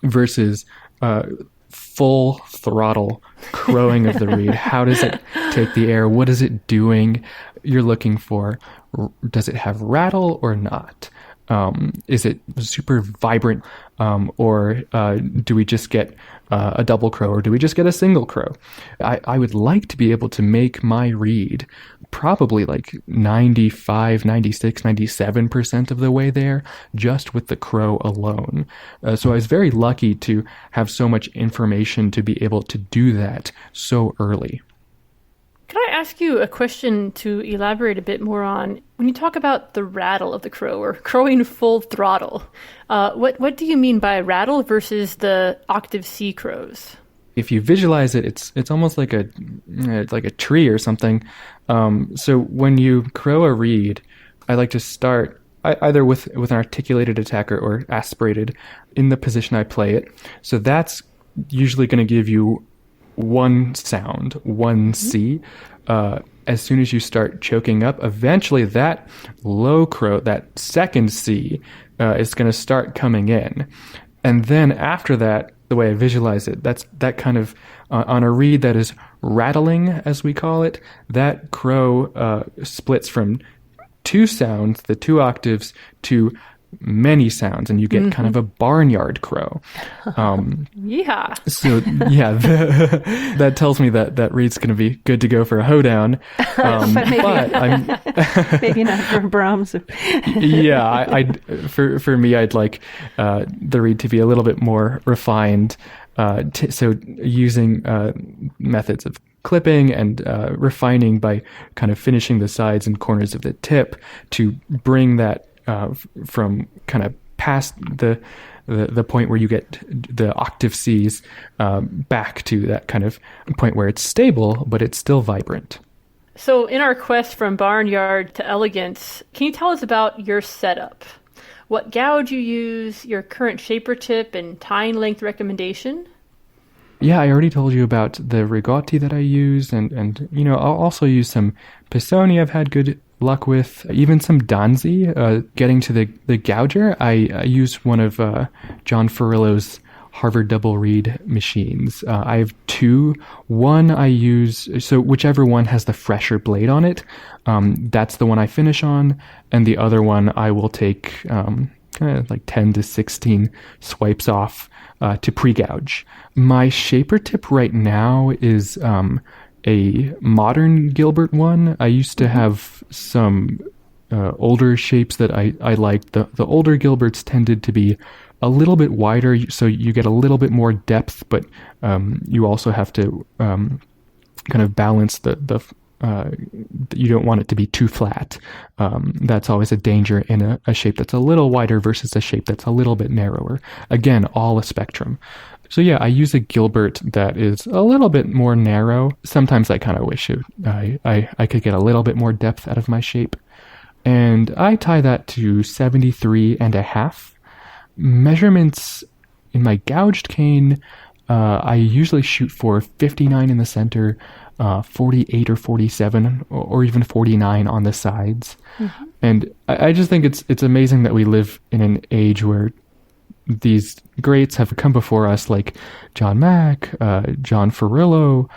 versus full throttle crowing of the reed. How does it take the air? What is it doing? You're looking for, does it have rattle or not? Is it super vibrant, or do we just get a double crow, or do we just get a single crow? I would like to be able to make my reed probably like 95, 96, 97% of the way there just with the crow alone. So I was very lucky to have so much information to be able to do that so early. Could I ask you a question to elaborate a bit more on when you talk about the rattle of the crow or crowing full throttle? What do you mean by rattle versus the octave C crows? If you visualize it, it's almost like a tree or something. So when you crow a reed, I like to start either with an articulated attacker or aspirated in the position I play it. So that's usually going to give you one sound, one C. As soon as you start choking up, eventually that low crow, that second C, is going to start coming in. And then after that, the way I visualize it, that's that kind of, on a reed that is rattling, as we call it, that crow splits from two sounds, the two octaves, to many sounds, and you get kind of a barnyard crow. Yeah. So yeah, that tells me that reed's going to be good to go for a hoedown. But I'm maybe not for Brahms. Yeah, for me, I'd like the reed to be a little bit more refined. So using methods of clipping and refining by kind of finishing the sides and corners of the tip to bring that from kind of past the point where you get the octave Cs back to that kind of point where it's stable, but it's still vibrant. So in our quest from barnyard to elegance, can you tell us about your setup? What gouge you use, your current shaper tip, and tying length recommendation? Yeah, I already told you about the rigotti that I use, and you know, I'll also use some Pisoni I've had good luck with, even some Danzi. Getting to the gouger, I use one of John Ferrillo's Harvard double reed machines. I have two. One I use, so whichever one has the fresher blade on it, that's the one I finish on, and the other one I will take kind of like 10 to 16 swipes off to pre-gouge. My shaper tip right now is a modern Gilbert one. I used to have some older shapes that I liked. The older Gilberts tended to be a little bit wider, so you get a little bit more depth, but you also have to kind of balance you don't want it to be too flat. That's always a danger in a shape that's a little wider versus a shape that's a little bit narrower. Again, all a spectrum. So yeah, I use a Gilbert that is a little bit more narrow. Sometimes I kind of wish I could get a little bit more depth out of my shape. And I tie that to 73.5. Measurements in my gouged cane, I usually shoot for 59 in the center, 48 or 47, or even 49 on the sides. Mm-hmm. And I just think it's amazing that we live in an age where these greats have come before us, like John Mack, John Ferrillo,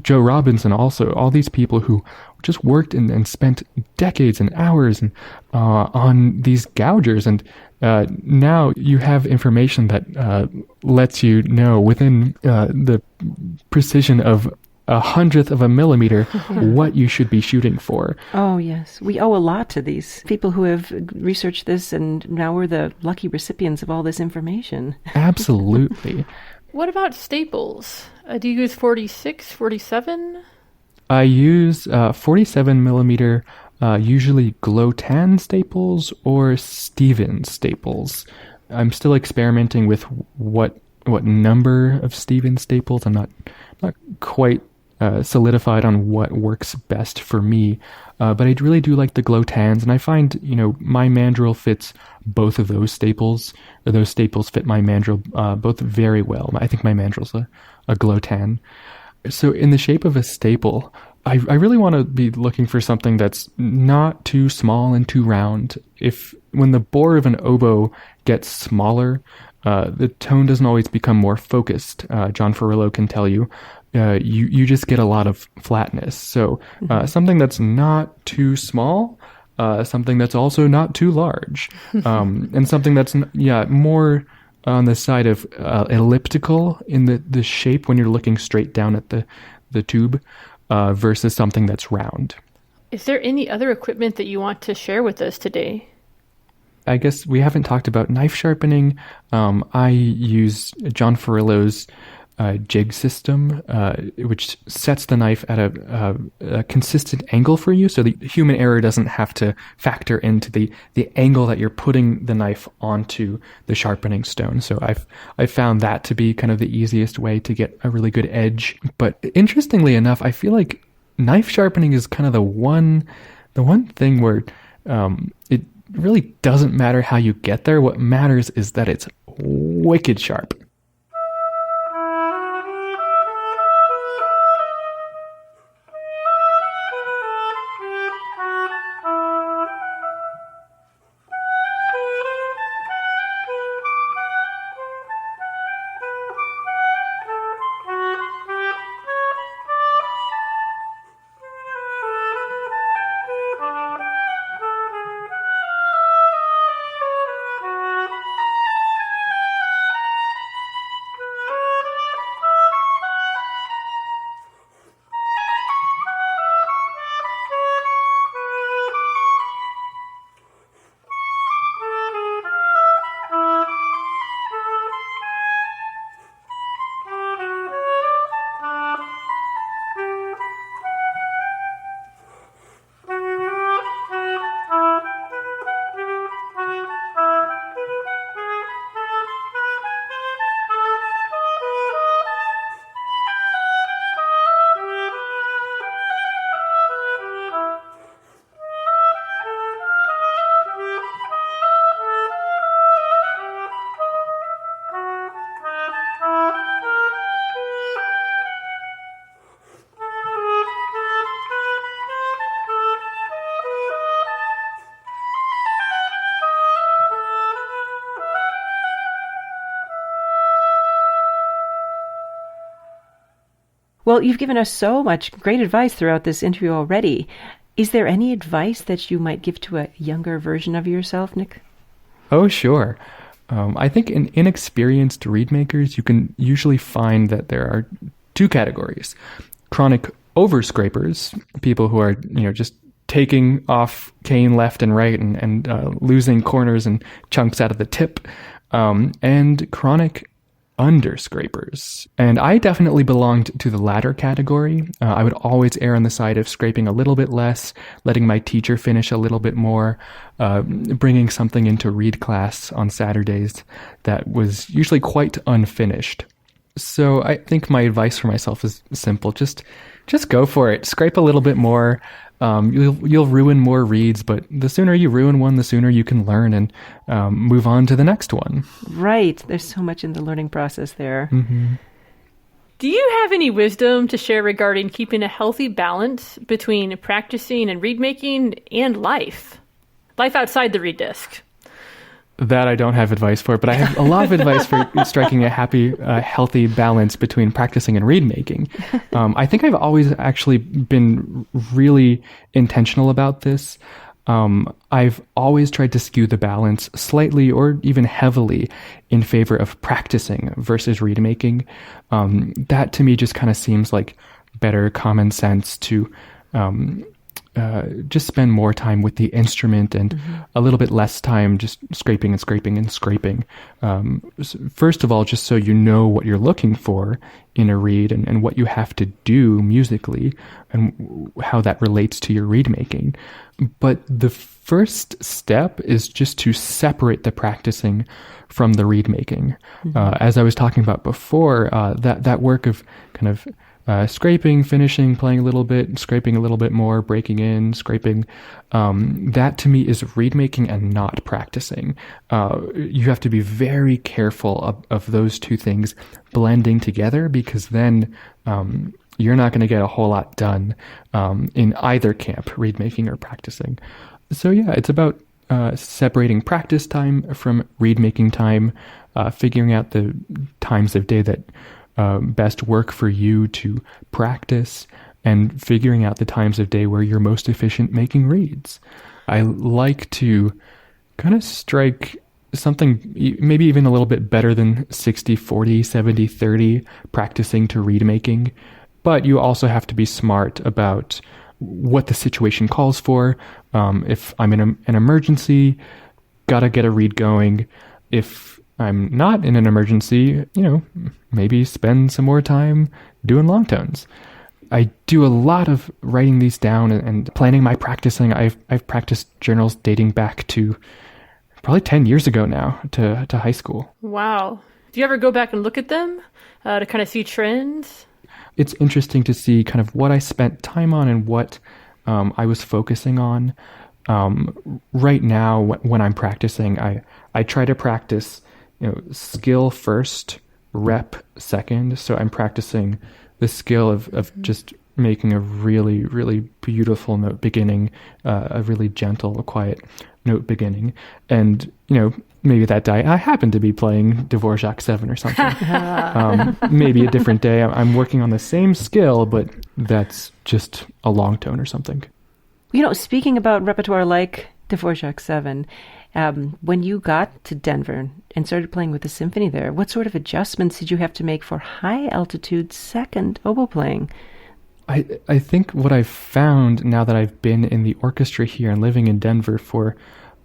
Joe Robinson, also all these people who just worked and spent decades and hours on these gougers, and now you have information that lets you know within the precision of 1/100th of a millimeter what you should be shooting for. Oh, yes. We owe a lot to these people who have researched this, and now we're the lucky recipients of all this information. Absolutely. What about staples? Do you use 46, 47? I use 47 millimeter, usually Glow-Tan staples or Stevens staples. I'm still experimenting with what number of Stevens staples. I'm not quite solidified on what works best for me, but I really do like the Glow-Tans, and I find, my mandrel fits both of those staples, or those staples fit my mandrel both very well. I think my mandrel's a Glow-Tan. So in the shape of a staple, I really want to be looking for something that's not too small and too round. When the bore of an oboe gets smaller, the tone doesn't always become more focused. John Ferrillo can tell you. You just get a lot of flatness. So something that's not too small, something that's also not too large, and something that's more on the side of elliptical in the shape when you're looking straight down at the tube, versus something that's round. Is there any other equipment that you want to share with us today? I guess we haven't talked about knife sharpening. I use John Ferrillo's jig system, which sets the knife at a consistent angle for you, so the human error doesn't have to factor into the angle that you're putting the knife onto the sharpening stone. So I've found that to be kind of the easiest way to get a really good edge. But interestingly enough, I feel like knife sharpening is kind of the one thing where it really doesn't matter how you get there. What matters is that it's wicked sharp. Well, you've given us so much great advice throughout this interview already. Is there any advice that you might give to a younger version of yourself, Nick? Oh, sure. I think in inexperienced reed makers, you can usually find that there are two categories. Chronic overscrapers, people who are, just taking off cane left and right and losing corners and chunks out of the tip, and chronic underscrapers. And I definitely belonged to the latter category. I would always err on the side of scraping a little bit less, letting my teacher finish a little bit more, bringing something into reed class on Saturdays that was usually quite unfinished. So I think my advice for myself is simple. Just go for it. Scrape a little bit more. You'll ruin more reeds, but the sooner you ruin one, the sooner you can learn and move on to the next one. Right. There's so much in the learning process there. Mm-hmm. Do you have any wisdom to share regarding keeping a healthy balance between practicing and reed making and life outside the reed disc? That I don't have advice for, but I have a lot of advice for striking a happy, healthy balance between practicing and reed making. I think I've always actually been really intentional about this. I've always tried to skew the balance slightly or even heavily in favor of practicing versus reed making. That to me just kind of seems like better common sense to just spend more time with the instrument and a little bit less time just scraping and scraping and scraping. First of all, just so you know what you're looking for in a reed and what you have to do musically and how that relates to your reed making. But the first step is just to separate the practicing from the reed making. As I was talking about before, that work of kind of scraping, finishing, playing a little bit, scraping a little bit more, breaking in, scraping. That to me is reed making and not practicing. You have to be very careful of those two things blending together, because then you're not going to get a whole lot done in either camp, reed making or practicing. So yeah, it's about separating practice time from reed making time, figuring out the times of day that best work for you to practice, and figuring out the times of day where you're most efficient making reads. I like to kind of strike something maybe even a little bit better than 60-40, 70-30 practicing to read making. But you also have to be smart about what the situation calls for. If I'm in an emergency, gotta get a read going. If I'm not in an emergency, maybe spend some more time doing long tones. I do a lot of writing these down and planning my practicing. I've practiced journals dating back to probably 10 years ago now to high school. Wow. Do you ever go back and look at them to kind of see trends? It's interesting to see kind of what I spent time on and what I was focusing on. Right now, when I'm practicing, I try to practice skill first, rep second. So I'm practicing the skill of just making a really, really beautiful note beginning, a really gentle, quiet note beginning. And, maybe that day I happen to be playing Dvorak 7 or something. Maybe a different day I'm working on the same skill, but that's just a long tone or something. Speaking about repertoire like Dvorak 7, when you got to Denver and started playing with the symphony there, what sort of adjustments did you have to make for high altitude second oboe playing? I think what I've found now that I've been in the orchestra here and living in Denver for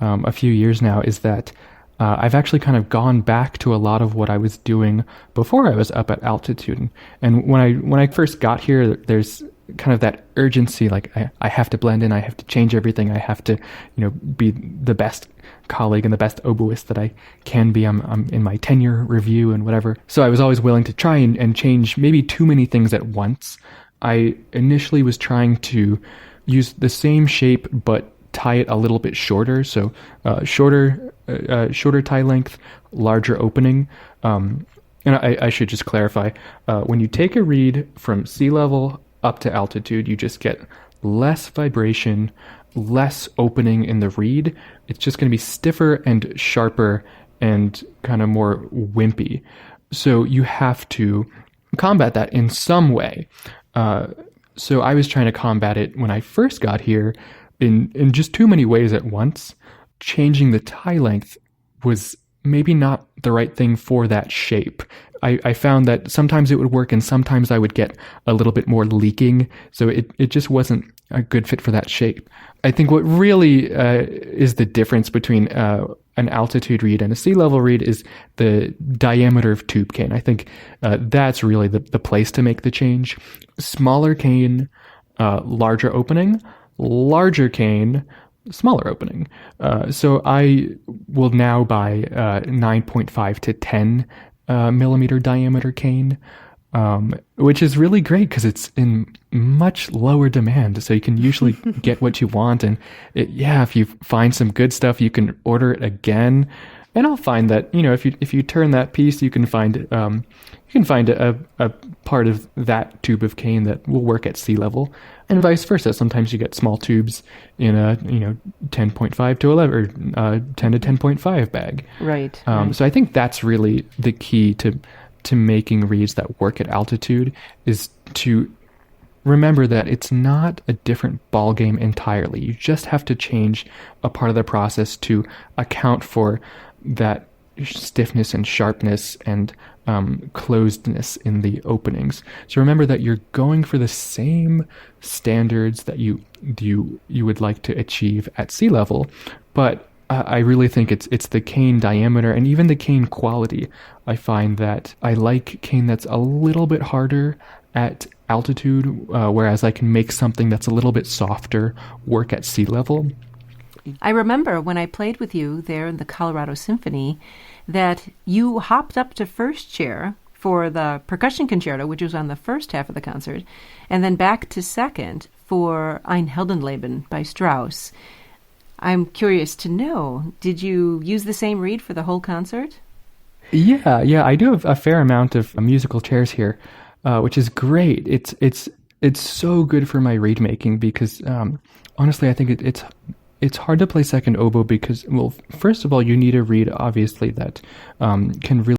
a few years now is that I've actually kind of gone back to a lot of what I was doing before I was up at altitude. And when I first got here, there's kind of that urgency, like I have to blend in, I have to change everything, I have to, be the best colleague and the best oboist that I can be. I'm in my tenure review and whatever. So I was always willing to try and change maybe too many things at once. I initially was trying to use the same shape, but tie it a little bit shorter. So shorter tie length, larger opening. And I should just clarify, when you take a reed from sea level up to altitude, you just get less vibration, less opening in the reed. It's just going to be stiffer and sharper and kind of more wimpy. So you have to combat that in some way. So I was trying to combat it when I first got here in just too many ways at once. Changing the tie length was maybe not the right thing for that shape. I found that sometimes it would work and sometimes I would get a little bit more leaking. So it just wasn't a good fit for that shape. I think what really is the difference between an altitude reed and a sea level reed is the diameter of tube cane. I think that's really the place to make the change. Smaller cane, larger opening, larger cane, smaller opening. So I will now buy 9.5 to 10 millimeter diameter cane, which is really great because it's in much lower demand. So you can usually get what you want. And if you find some good stuff, you can order it again. And I'll find that, if you turn that piece, you can find a part of that tube of cane that will work at sea level, and vice versa. Sometimes you get small tubes in a 10.5 to 11 or 10 to 10.5 bag. Right. So I think that's really the key to making reeds that work at altitude, is to remember that it's not a different ball game entirely. You just have to change a part of the process to account for that stiffness and sharpness and closedness in the openings. So remember that you're going for the same standards that you would like to achieve at sea level, but I really think it's the cane diameter and even the cane quality. I find that I like cane that's a little bit harder at altitude, whereas I can make something that's a little bit softer work at sea level. I remember when I played with you there in the Colorado Symphony that you hopped up to first chair for the percussion concerto, which was on the first half of the concert, and then back to second for Ein Heldenleben by Strauss. I'm curious to know, did you use the same reed for the whole concert? Yeah, I do have a fair amount of musical chairs here, which is great. It's so good for my reed making because honestly, I think it's it's hard to play second oboe because, well, first of all, you need a reed, obviously, that can really